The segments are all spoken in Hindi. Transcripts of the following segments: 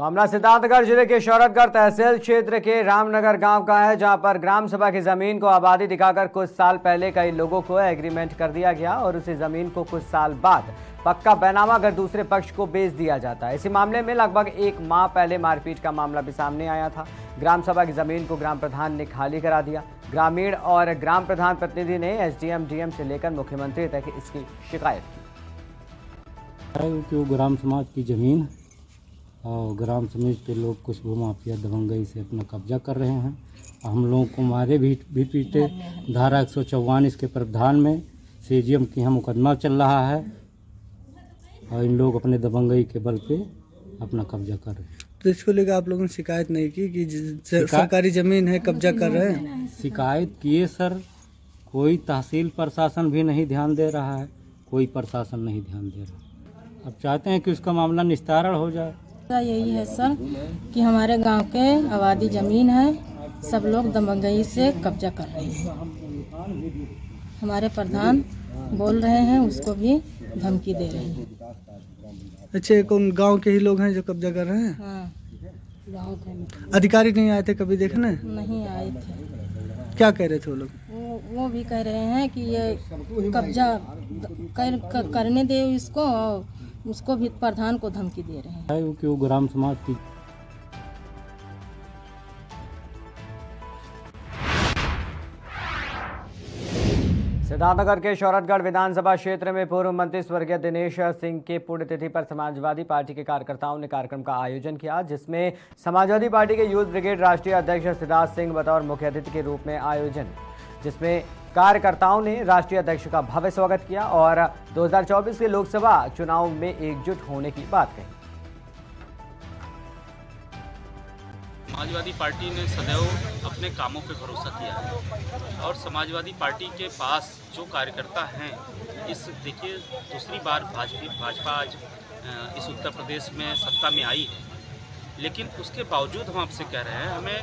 मामला सिद्धार्थनगर जिले के शौरतगढ़ तहसील क्षेत्र के रामनगर गांव का है, जहां पर ग्राम सभा की जमीन को आबादी दिखाकर कुछ साल पहले कई लोगों को एग्रीमेंट कर दिया गया और उसी जमीन को कुछ साल बाद पक्का बैनामा कर दूसरे पक्ष को बेच दिया जाता है। इसी मामले में लगभग एक माह पहले मारपीट का मामला भी सामने आया था। ग्राम सभा की जमीन को ग्राम प्रधान ने खाली करा दिया। ग्रामीण और ग्राम प्रधान प्रतिनिधि ने एसडीएम डीएम से लेकर मुख्यमंत्री तक इसकी शिकायत की। ग्राम समाज की जमीन और ग्राम समाज के लोग कुछ भूमाफिया दबंगई से अपना कब्जा कर रहे हैं। हम लोगों को मारे भी पीटे। धारा 144 के प्रावधान में सीजीएम के यहाँ मुकदमा चल रहा है और इन लोग अपने दबंगई के बल पे अपना कब्जा कर रहे हैं। तो इसको लेकर आप लोगों ने शिकायत नहीं की कि सरकारी जमीन है कब्जा कर रहे हैं? शिकायत किए सर, कोई तहसील प्रशासन भी नहीं ध्यान दे रहा है, कोई प्रशासन नहीं ध्यान दे रहा। अब चाहते हैं कि उसका मामला निस्तारण हो जाए। यही है सर कि हमारे गांव के आबादी जमीन है, सब लोग दबंगई से कब्जा कर रहे हैं। हमारे प्रधान बोल रहे हैं, उसको भी धमकी दे रहे हैं। अच्छा, कौन गांव के ही लोग हैं जो कब्जा कर रहे हैं? हाँ, गाँव के। अधिकारी नहीं आए थे कभी देखने? नहीं आए थे। क्या कह रहे थे वो लोग? वो भी कह रहे हैं कि ये कब्जा करने दे इसको, और उसको भी प्रधान को धमकी दे रहे हैं। कि वो ग्राम समाज की सिद्धार्थनगर के शौरतगढ़ विधानसभा क्षेत्र में पूर्व मंत्री स्वर्गीय दिनेश सिंह की पुण्यतिथि पर समाजवादी पार्टी के कार्यकर्ताओं ने कार्यक्रम का आयोजन किया, जिसमें समाजवादी पार्टी के यूथ ब्रिगेड राष्ट्रीय अध्यक्ष सिद्धार्थ सिंह बतौर मुख्य अतिथि के रूप में आयोजन, जिसमें कार्यकर्ताओं ने राष्ट्रीय अध्यक्ष का भव्य स्वागत किया और 2024 के लोकसभा चुनाव में एकजुट होने की बात कही। समाजवादी पार्टी ने सदैव अपने कामों पे भरोसा किया है और समाजवादी पार्टी के पास जो कार्यकर्ता हैं, देखिए दूसरी बार भाजपा आज इस उत्तर प्रदेश में सत्ता में आई है, लेकिन उसके बावजूद हम आपसे कह रहे हैं हमें,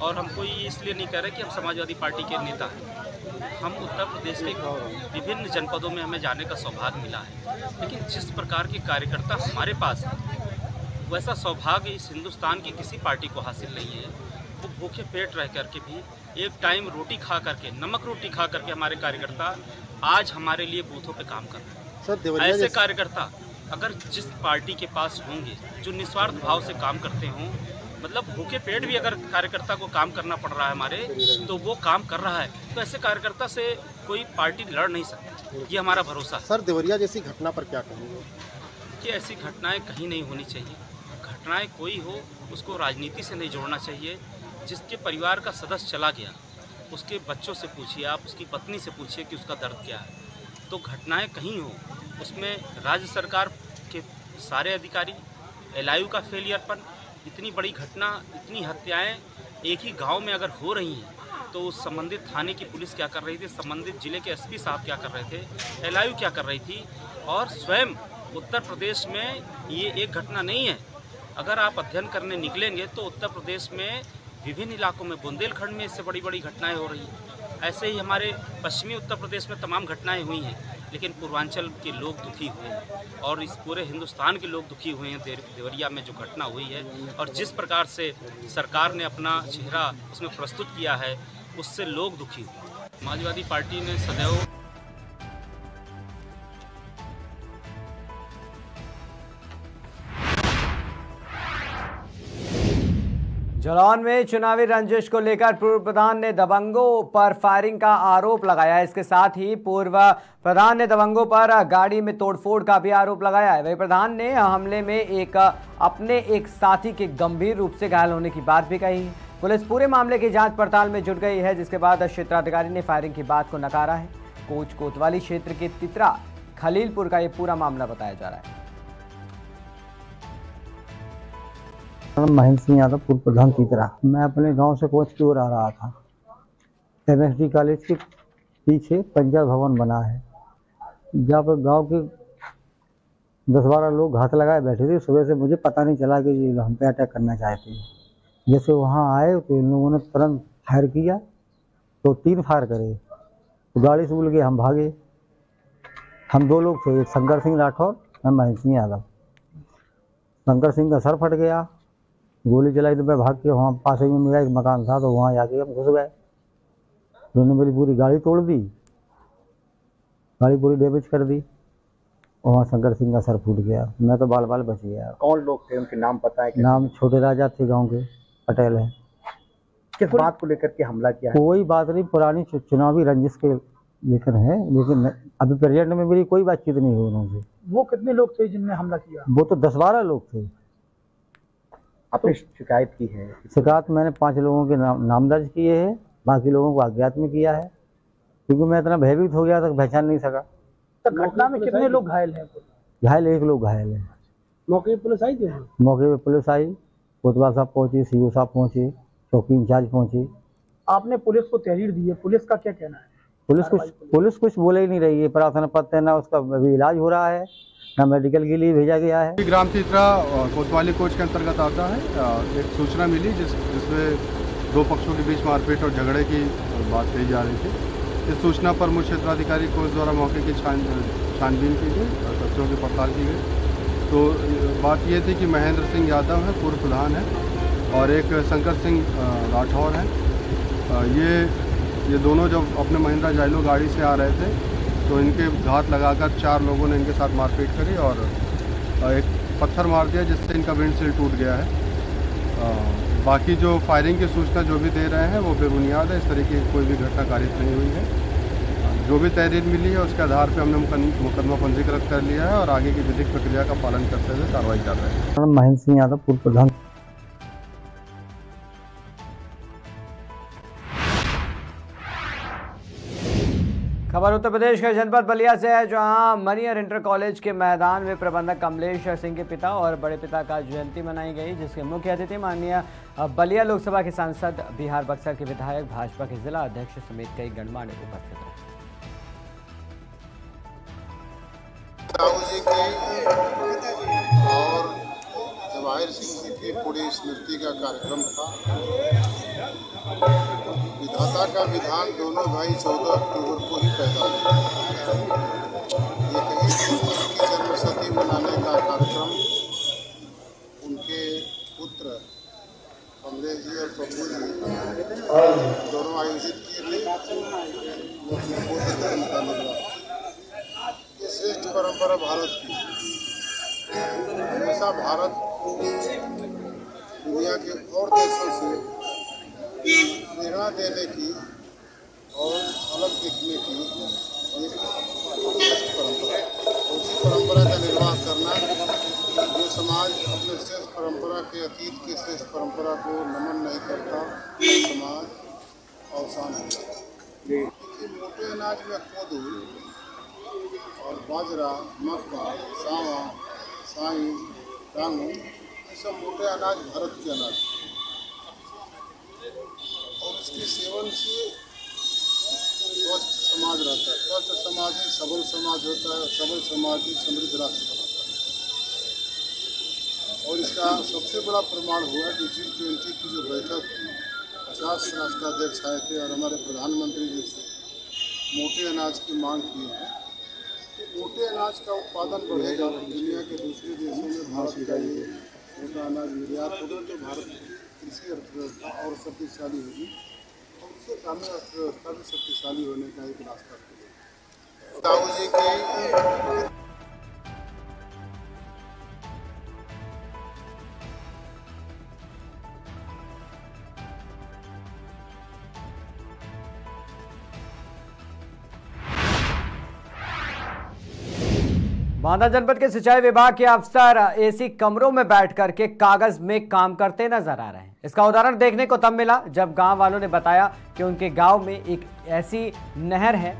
और हम कोई इसलिए नहीं कह रहे कि हम समाजवादी पार्टी के नेता हैं। हम उत्तर प्रदेश के विभिन्न जनपदों में हमें जाने का सौभाग्य मिला है, लेकिन जिस प्रकार के कार्यकर्ता हमारे पास हैं, वैसा सौभाग्य इस हिंदुस्तान की किसी पार्टी को हासिल नहीं है। वो भूखे पेट रह करके भी एक टाइम रोटी खा करके, नमक रोटी खा करके हमारे कार्यकर्ता आज हमारे लिए बूथों पे काम कर रहे हैं। ऐसे कार्यकर्ता अगर जिस पार्टी के पास होंगे, जो निस्वार्थ भाव से काम करते हों, मतलब भूखे पेट भी अगर कार्यकर्ता को काम करना पड़ रहा है हमारे, तो वो काम कर रहा है, तो ऐसे कार्यकर्ता से कोई पार्टी लड़ नहीं सकती। ये हमारा भरोसा है। सर, देवरिया जैसी घटना पर क्या कहेंगे? कि ऐसी घटनाएं कहीं नहीं होनी चाहिए। घटनाएं कोई हो, उसको राजनीति से नहीं जोड़ना चाहिए। जिसके परिवार का सदस्य चला गया, उसके बच्चों से पूछिए, आप उसकी पत्नी से पूछिए कि उसका दर्द क्या है। तो घटनाएं कहीं हो, उसमें राज्य सरकार के सारे अधिकारी, एलआईयू का फेलियरपन, इतनी बड़ी घटना, इतनी हत्याएं एक ही गांव में अगर हो रही हैं, तो उस संबंधित थाने की पुलिस क्या कर रही थी, संबंधित जिले के एसपी साहब क्या कर रहे थे, एलआईयू क्या कर रही थी, और स्वयं उत्तर प्रदेश में ये एक घटना नहीं है। अगर आप अध्ययन करने निकलेंगे तो उत्तर प्रदेश में विभिन्न इलाकों में, बुंदेलखंड में इससे बड़ी बड़ी घटनाएं हो रही हैं। ऐसे ही हमारे पश्चिमी उत्तर प्रदेश में तमाम घटनाएं हुई हैं, लेकिन पूर्वांचल के लोग दुखी हुए हैं और इस पूरे हिंदुस्तान के लोग दुखी हुए हैं देवरिया में जो घटना हुई है। और जिस प्रकार से सरकार ने अपना चेहरा उसमें प्रस्तुत किया है, उससे लोग दुखी हुए। समाजवादी पार्टी ने सदैव जालौन में चुनावी रंजिश को लेकर पूर्व प्रधान ने दबंगों पर फायरिंग का आरोप लगाया। इसके साथ ही पूर्व प्रधान ने दबंगों पर गाड़ी में तोड़फोड़ का भी आरोप लगाया है। वही प्रधान ने हमले में अपने एक साथी के गंभीर रूप से घायल होने की बात भी कही। पुलिस पूरे मामले की जांच पड़ताल में जुट गई है, जिसके बाद क्षेत्राधिकारी ने फायरिंग की बात को नकारा है। कोच कोतवाली क्षेत्र के तितरा खलीलपुर का ये पूरा मामला बताया जा रहा है। महेंद्र सिंह यादव, पूर्व प्रधान तितरा। मैं अपने गांव से कोच की ओर आ रहा था। एमएसडी कॉलेज के पीछे पंचायत भवन बना है, जहाँ पर गांव के 10-12 लोग घात लगाए बैठे थे। सुबह से मुझे पता नहीं चला कि ये हम पे अटैक करना चाहते हैं। जैसे वहाँ आए तो इन लोगों ने तुरंत फायर किया, तो 3 फायर करे, तो गाड़ी से उड़ के हम भागे। हम 2 लोग थे, एक शंकर सिंह राठौर, मैं महेंद्र सिंह यादव। शंकर सिंह का सर फट गया, गोली चलाई तो मैं भाग के वहाँ पास ही में मेरा एक मकान था, तो वहाँ जाके हम घुस गए। उन्होंने मेरी पूरी गाड़ी तोड़ दी, गाड़ी पूरी डैमेज कर दी। वहाँ शंकर सिंह का सर फूट गया, मैं तो बाल बाल बच गया। कौन लोग थे, उनके नाम पता है क्या? नाम छोटे राजा थे, गांव के पटेल है। किस बात को लेकर के हमला किया है? कोई बात नहीं, पुरानी चुनावी रंजिश के लेकर है, लेकिन अभी प्रेजेंट में मेरी कोई बातचीत नहीं हुई उनसे। वो कितने लोग थे जिनने हमला किया? वो तो 10-12 लोग थे। आपने शिकायत की है? शिकायत मैंने 5 लोगों के नाम दर्ज किए हैं, बाकी लोगों को अज्ञात में किया है, क्योंकि मैं इतना भयभीत हो गया था, पहचान नहीं सका। तो घटना में कितने लोग घायल हैं? घायल 1 लोग घायल है। मौके पर पुलिस आई थी? मौके पे पुलिस आई, कोतवाल साहब पहुंची, सीओ साहब पहुंचे, चौकी इंचार्ज पहुंची। आपने पुलिस को तहरीर दी है, पुलिस का क्या कहना है? पुलिस कुछ बोले ही नहीं रही है। प्रार्थना पत्र ना उसका अभी इलाज हो रहा है, ना मेडिकल के लिए भेजा गया है। ग्राम तीसरा कोतवाली कोच के अंतर्गत आता है। एक सूचना मिली जिसमें 2 पक्षों के बीच मारपीट और झगड़े की बात कही जा रही थी। इस सूचना पर मुख्य क्षेत्राधिकारी कोच द्वारा मौके की छानबीन की गई और तथ्यों की पड़ताल की गई। तो बात ये थी कि महेंद्र सिंह यादव है, पूर्व प्रधान है, और एक शंकर सिंह राठौर है। ये दोनों जब अपने महिंद्रा जाइलो गाड़ी से आ रहे थे, तो इनके घात लगाकर 4 लोगों ने इनके साथ मारपीट करी और एक पत्थर मार दिया, जिससे इनका विंडशील्ड टूट गया है। बाकी जो फायरिंग की सूचना जो भी दे रहे हैं वो बेबुनियाद है। इस तरीके की कोई भी घटना कारित नहीं हुई है। जो भी तहरीर मिली है उसके आधार पर हमने मुकदमा पंजीकृत कर लिया है और आगे की विधिक प्रक्रिया का पालन करते हुए कार्रवाई कर रहे हैं। महेंद्र सिंह यादव, पूर्व प्रधान। खबर उत्तर प्रदेश के जनपद बलिया से है, जहां मनियर इंटर कॉलेज के मैदान में प्रबंधक कमलेश सिंह के पिता और बड़े पिता का जयंती मनाई गई, जिसके मुख्य अतिथि माननीय बलिया लोकसभा के सांसद, बिहार बक्सर के विधायक, भाजपा के जिला अध्यक्ष समेत कई गणमान्य उपस्थित रहे। और जवाहिर सिंह जी की पूरी स्मृति का कार्यक्रम था। विधाता का विधान दोनों भाई 14 अक्टूबर को ही पैदा हुए। ये कहीं उनकी जन्मशती मनाने का कार्यक्रम उनके पुत्र कमलेश जी और पप्पू जी दोनों आयोजित किए थे। ये श्रेष्ठ परंपरा भारत की। हमेशा भारत दुनिया के और देशों से प्रेरणा देने की और अलग दिखने की एक श्रेष्ठ परंपरा, उसी परंपरा का निर्वाह करना। जो समाज अपने श्रेष्ठ परंपरा के अतीत की श्रेष्ठ परंपरा को नमन नहीं करता, समाज अवसान है। देखिए, मोटे अनाज में कोदू और बाजरा, मक्का, सावा, साई, टांगू, ये सब मोटे अनाज भारत के अनाज और उसके सेवन से स्वस्थ समाज रहता है। स्वस्थ समाज ही सबल समाज होता है, सबल समाज ही समृद्ध राष्ट्र बनाता है। और इसका सबसे बड़ा प्रमाण हुआ कि G20 की जो बैठक हुई, 50 राष्ट्राध्यक्ष आए थे और हमारे प्रधानमंत्री जी से मोटे अनाज की मांग की है। तो मोटे अनाज का उत्पादन बढ़ेगा, दुनिया के दूसरे देशों में भारत का ये मोटा अनाज निर्यात होगा, तो भारत कृषि अर्थव्यवस्था और शक्तिशाली होगी और उससे ग्रामीण अर्थव्यवस्था भी शक्तिशाली होने का एक रास्ता खुलेगा। ताऊ जी की बांदा जनपद के सिंचाई विभाग के अफसर एसी कमरों में बैठ करके कागज में काम करते नजर आ रहे हैं। इसका उदाहरण देखने को तब मिला जब गांव वालों ने बताया कि उनके गांव में एक ऐसी नहर है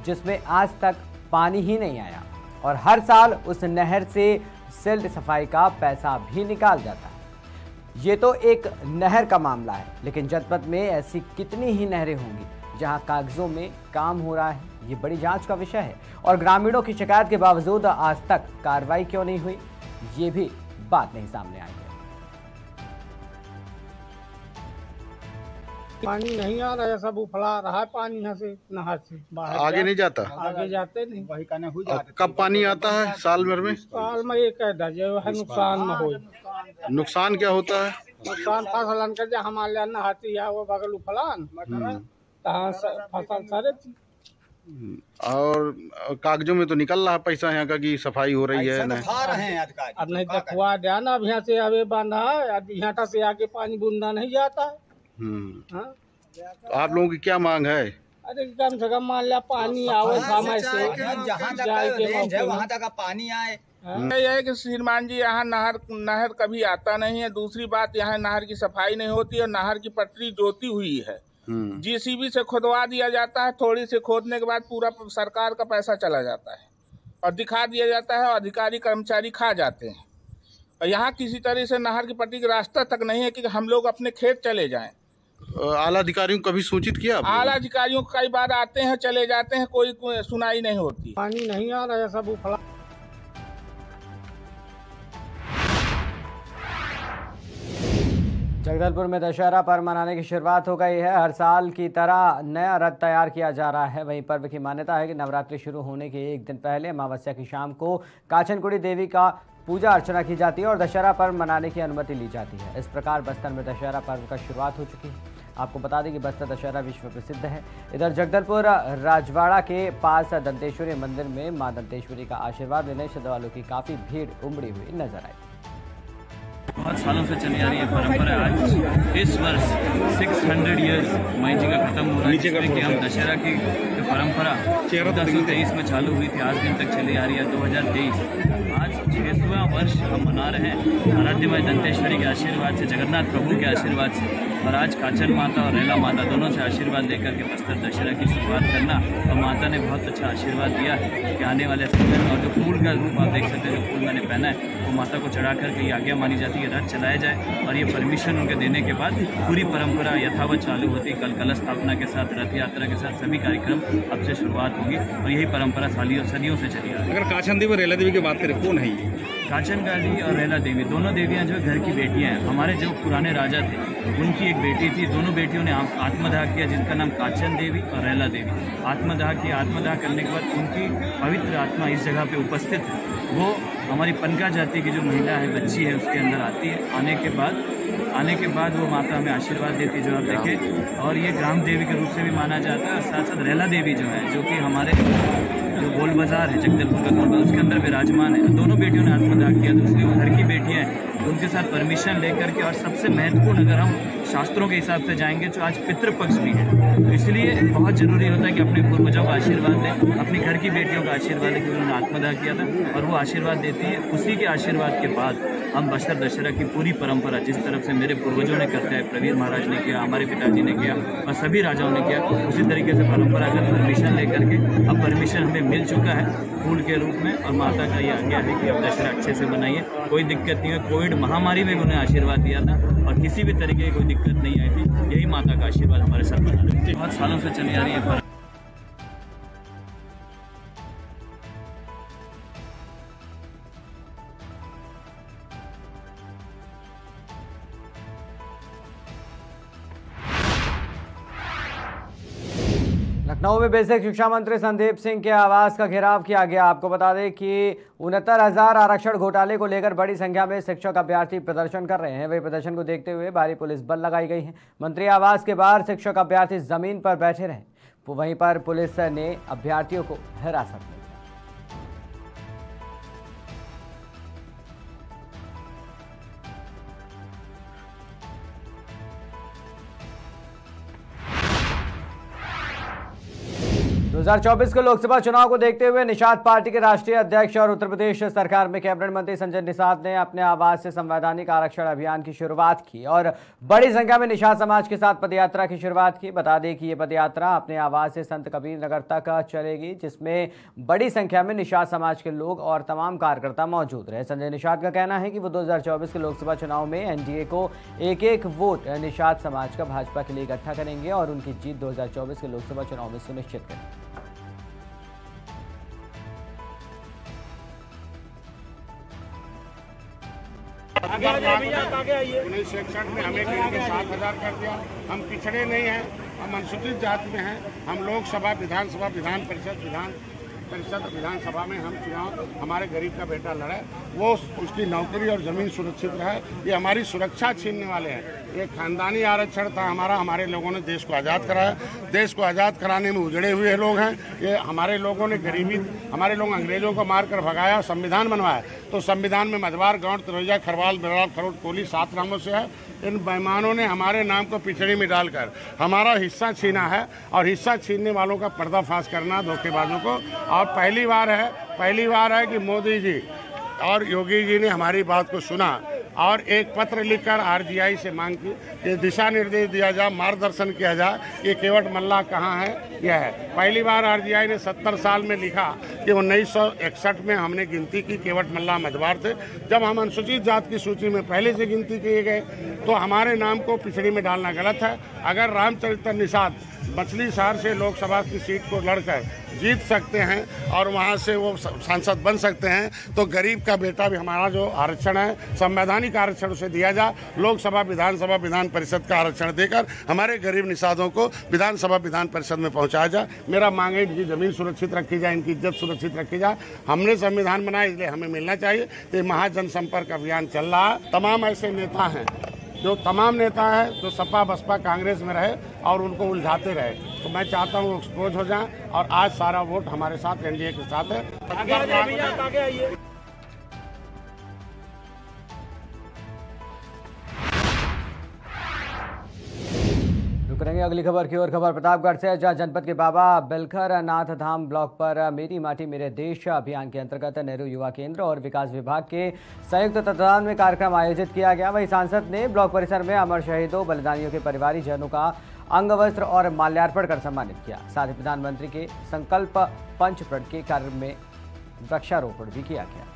जिसमें आज तक पानी ही नहीं आया और हर साल उस नहर से सिल्ट सफाई का पैसा भी निकाल जाता है। ये तो एक नहर का मामला है, लेकिन जनपद में ऐसी कितनी ही नहरें होंगी जहां कागजों में काम हो रहा है। ये बड़ी जांच का विषय है और ग्रामीणों की शिकायत के बावजूद आज तक कार्रवाई क्यों नहीं हुई, ये भी बात नहीं सामने आई है। पानी नहीं आ रहा है, सब उफड़ा रहा है पानी यहाँ से नहर से बाहर। आगे नहीं जाता? आगे जाते नहीं। कब पानी आता है साल भर में? साल में एक है जो है नुकसान में हो। नुकसान क्या होता है? नुकसान फसलन कर जा हमारे नहाती है वो बगल फलान तहाँ फसल सारे और कागजों में तो निकल रहा पैसा यहाँ का कि सफाई हो रही है ना। अब नहीं तो खुआ दिया ना अब यहाँ से अभी बांधा है यहाँ से आगे पानी बूंदा नहीं जाता है। तो आप लोगों की क्या मांग है? अरे कम से कम मान लिया पानी आवे समय से वहाँ तक पानी आए। यह है कि श्रीमान जी यहाँ नहर कभी आता नहीं है। दूसरी बात यहाँ नहर की सफाई नहीं होती है। नहर की पटरी जोती हुई है, जीसीबी से खुदवा दिया जाता है। थोड़ी से खोदने के बाद पूरा सरकार का पैसा चला जाता है और दिखा दिया जाता है और अधिकारी कर्मचारी खा जाते हैं। और यहाँ किसी तरह से नहर की पटरी का रास्ता तक नहीं है कि हम लोग अपने खेत चले जाएं। आला अधिकारियों को कभी सूचित किया? आला अधिकारियों कई बार आते हैं चले जाते हैं, कोई सुनाई नहीं होती। पानी नहीं आ रहा है, सब उफला। जगदलपुर में दशहरा पर्व मनाने की शुरुआत हो गई है। हर साल की तरह नया रथ तैयार किया जा रहा है। वहीं पर्व की मान्यता है कि नवरात्रि शुरू होने के एक दिन पहले अमावस्या की शाम को काचनकुड़ी देवी का पूजा अर्चना की जाती है और दशहरा पर्व मनाने की अनुमति ली जाती है। इस प्रकार बस्तर में दशहरा पर्व का शुरुआत हो चुकी है। आपको बता दें कि बस्तर दशहरा विश्व प्रसिद्ध है। इधर जगदलपुर राजवाड़ा के पास दंतेश्वरी मंदिर में मां दंतेश्वरी का आशीर्वाद लेने श्रद्धालुओं की काफ़ी भीड़ उमड़ी हुई नजर आई। बहुत सालों से चली आ रही है परंपरा। आज इस वर्ष 600 ईयर्स माई जी का खत्म हो रहा है, जिसमें कि हम दशहरा की जो परंपरा 1923 में चालू हुई थी आज दिन तक चली आ रही है 2023। आज 600वां वर्ष हम मना रहे हैं आराध्य माई दंतेश्वरी के आशीर्वाद से, जगन्नाथ प्रभु के आशीर्वाद से। और आज काचन माता और रेला माता दोनों से आशीर्वाद लेकर के बस्तर दशहरा की शुरुआत करना। और माता ने बहुत अच्छा आशीर्वाद दिया है कि आने वाले समय में, और जो फूल का रूप आप देख सकते हैं, जो फूल मैंने पहना है वो माता को चढ़ा करके ये आज्ञा मानी जाती है रथ चलाया जाए। और ये परमिशन उनके देने के बाद पूरी परंपरा यथावत चालू होती है। कल कलश स्थापना के साथ, रथ यात्रा के साथ सभी कार्यक्रम अब से शुरुआत होगी और यही परंपरा सदियों से चली आ रही है। अगर काचन देवी और रेला देवी की बात करें, कौन है ये? काचन देवी और रेला देवी दोनों देवियां जो घर की बेटियां हैं। हमारे जो पुराने राजा थे उनकी एक बेटी थी, दोनों बेटियों ने आत्मदाह किया जिनका नाम काचन देवी और रेला देवी। आत्मदाह किया, आत्मदाह करने के बाद उनकी पवित्र आत्मा इस जगह पे उपस्थित है। वो हमारी पनका जाति की जो महिला है, बच्ची है, उसके अंदर आती है। आने के बाद वो माता हमें आशीर्वाद देती है जो आप देखें। और ये ग्राम देवी के रूप से भी माना जाता है। और साथ साथ रेला देवी जो है, जो कि हमारे जो गोल बाजार है जगदलपुर का गोल बाजार, उसके अंदर विराजमान है। दोनों बेटियों ने आत्मदाह किया, तो इसलिए वो घर की बेटियाँ हैं, तो उनके साथ परमिशन लेकर के। और सबसे महत्वपूर्ण, अगर हम शास्त्रों के हिसाब से जाएंगे तो आज पितृपक्ष भी है, तो इसलिए बहुत जरूरी होता है कि अपने पूर्वजों का आशीर्वाद लें, अपनी घर की बेटियों का आशीर्वाद लें, क्योंकि उन्होंने आत्मदाह किया था और वो आशीर्वाद देती है। उसी के आशीर्वाद के बाद हम बस्तर दशहरा की पूरी परंपरा जिस तरफ से मेरे पूर्वजों ने करते हैं, प्रवीर महाराज ने किया, हमारे पिताजी ने किया और सभी राजाओं ने किया, उसी तरीके से परंपरागत परमिशन लेकर के अब परमिशन हमें मिल चुका है फूल के रूप में। और माता का ये आज्ञा है कि अब दशहरा अच्छे से बनाइए, कोई दिक्कत नहीं है। कोविड महामारी में भी उन्हें आशीर्वाद दिया था और किसी भी तरीके की कोई दिक्कत नहीं आई थी। यही माता का आशीर्वाद हमारे साथ बना रहे हैं। बहुत सालों से चली आ रही है। लखनऊ में बेसिक शिक्षा मंत्री संदीप सिंह के आवास का घेराव किया गया। आपको बता दें कि 69,000 आरक्षण घोटाले को लेकर बड़ी संख्या में शिक्षक अभ्यर्थी प्रदर्शन कर रहे हैं। वही प्रदर्शन को देखते हुए भारी पुलिस बल लगाई गई है। मंत्री आवास के बाहर शिक्षक अभ्यर्थी जमीन पर बैठे रहे, वहीं पर पुलिस ने अभ्यर्थियों को हिरासत में। दो 2024 के लोकसभा चुनाव को देखते हुए निषाद पार्टी के राष्ट्रीय अध्यक्ष और उत्तर प्रदेश सरकार में कैबिनेट मंत्री संजय निषाद ने अपने आवास से संवैधानिक आरक्षण अभियान की शुरुआत की और बड़ी संख्या में निषाद समाज के साथ पदयात्रा की शुरुआत की। बता दें कि ये पदयात्रा अपने आवास से संत कबीर नगर तक चलेगी, जिसमें बड़ी संख्या में निषाद समाज के लोग और तमाम कार्यकर्ता मौजूद रहे। संजय निषाद का कहना है कि वो 2024 के लोकसभा चुनाव में एनडीए को एक वोट निषाद समाज का भाजपा के लिए इकट्ठा करेंगे और उनकी जीत 2024 के लोकसभा चुनाव में सुनिश्चित करेंगे। उन्नीस 61 में हमें 7,000 कर दिया। हम पिछड़े नहीं हैं, हम अनुसूचित जाति में हैं। हम लोकसभा, विधानसभा, विधान परिषद, विधान परिषद विधानसभा में हम चुनाव हमारे गरीब का बेटा लड़े, वो उसकी नौकरी और ज़मीन सुरक्षित रहे। ये हमारी सुरक्षा छीनने वाले हैं। ये खानदानी आरक्षण था हमारा, हमारे लोगों ने देश को आज़ाद कराया। देश को आज़ाद कराने में उजड़े हुए लोग हैं। ये हमारे लोगों ने गरीबी, हमारे लोग अंग्रेजों को मारकर भगाया, संविधान बनवाया। तो संविधान में मझवार, गाँव, तिरौजा, खरवाल, बिरवाल, खरोट, कोली 7 नामों से है। इन बेईमानों ने हमारे नाम को पिछड़ी में डालकर हमारा हिस्सा छीना है और हिस्सा छीनने वालों का पर्दाफाश करना, धोखेबाजों को। और पहली बार है कि मोदी जी और योगी जी ने हमारी बात को सुना और एक पत्र लिखकर आरजीआई से मांग की कि दिशा निर्देश दिया जाए, मार्गदर्शन किया जाए कि केवट मल्लाह कहाँ है। यह है पहली बार आरजीआई ने 70 साल में लिखा कि 1961 में हमने गिनती की, केवट मल्लाह मझवार थे। जब हम अनुसूचित जात की सूची में पहले से गिनती किए गए तो हमारे नाम को पिछड़ी में डालना गलत है। अगर रामचरित्र निषाद मछली शहर से लोकसभा की सीट को लड़कर जीत सकते हैं और वहां से वो सांसद बन सकते हैं, तो गरीब का बेटा भी हमारा जो आरक्षण है, संवैधानिक आरक्षण उसे दिया जाए। लोकसभा, विधानसभा, विधान परिषद का आरक्षण देकर हमारे गरीब निषादों को विधानसभा, विधान परिषद में पहुंचाया जाए। मेरा मांग है इनकी ज़मीन सुरक्षित रखी जाए, इनकी इज्जत सुरक्षित रखी जाए। हमने संविधान बनाया, इसलिए हमें मिलना चाहिए। तो महाजनसंपर्क अभियान चल रहा है। तमाम ऐसे नेता हैं जो सपा, बसपा, कांग्रेस में रहे और उनको उलझाते रहे। तो मैं चाहता हूँ एक्सपोज हो जाएं और आज सारा वोट हमारे साथ, एनडीए के साथ है। करेंगे अगली खबर की ओर। खबर प्रतापगढ़ से, जहां जनपद के बाबा बेलखर नाथ धाम ब्लॉक पर मेरी माटी मेरे देश अभियान के अंतर्गत नेहरू युवा केंद्र और विकास विभाग के संयुक्त तत्वाधान में कार्यक्रम आयोजित किया गया। वहीं सांसद ने ब्लॉक परिसर में अमर शहीदों, बलिदानियों के परिवारीजनों का अंग वस्त्र और माल्यार्पण कर सम्मानित किया। साथ ही प्रधानमंत्री के संकल्प पंच प्रण के कार्य में वृक्षारोपण भी किया गया।